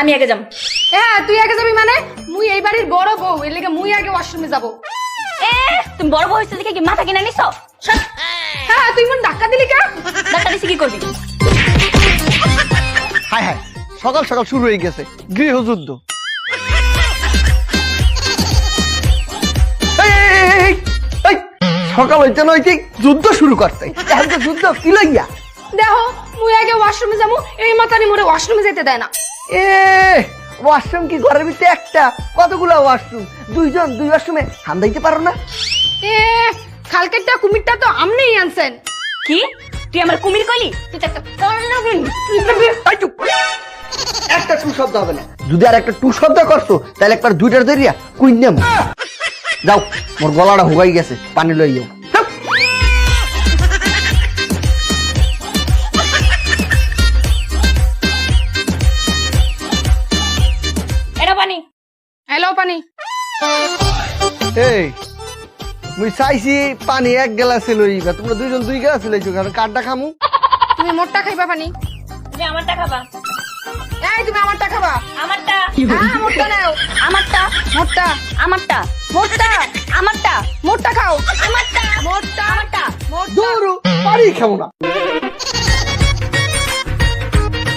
আমি আগে যাম। হ্যাঁ তুই আগে যাবি মানে? মুই এই বাড়ির বড় বউ, এর লেগে মুই আগে ওয়াশরুমে যাব। তুমি বড় বউ হইছো দেখে কি মাথা কিনা নিছো? হ্যাঁ তুই মন ধাক্কা দিলি কে? ডাক্তার দিছি কি করবি? হায় হায়, সকাল সকাল শুরু হয়ে গেছে গৃহযুদ্ধ। এই, এই, এই, এই, সকাল হইতে নইতে যুদ্ধ শুরু করছে। এখন তো যুদ্ধ কি লইয়া? দেখো মুই আগে ওয়াশরুমে যাবো, এই মাতারি মোরে ওয়াশরুমে যেতে দেয় না। এ ওয়াশরুম কি ঘরের ভিতরে একটা? কতগুলা ওয়াশরুম? দুইজন দুই ওয়াশরুমে হান্দাইতে পারো না? এ খালকেরটা কুমিরটা তো আমনেই আনছেন। কি তুই আমার কুমির কইলি? তুই তো একটা এই চুপ। একটা টু শব্দ হবে না। যদি আর একটা টু শব্দ করছো তাহলে একবার দুইটার ধরিয়া কুইন্যাম। যাও, মোর গলাটা হুগাই গেছে, পানি লই যাও। এটা পানি। হ্যালো পানি। এই মুই চাইছি পানি এক গ্লাসে লইবা, তোমরা দুইজন দুই গ্লাসে লইছো, কারণ কাঠটা খামু। তুমি মোরটা খাইবা পানি? তুমি আমারটা খাবা। এই তুমি আমারটা খাবা? আমারটা। হ্যাঁ মোরটা নাও। আমারটা। মোরটা আমারটা। মোরটা আমারটা। মোরটা খাও। আমারটা। মোরটা আমারটা। দূরু পানি খাবো না।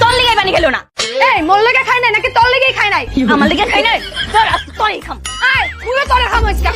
তোর লিগাই পানি খেলো না। এই মোর লেগে খাই নাই নাকি তোর লেগেই খাই নাই? আমার লিগে খাই নাই। তোর তোরই খাম। এই মুই তোরে খামো আজকে।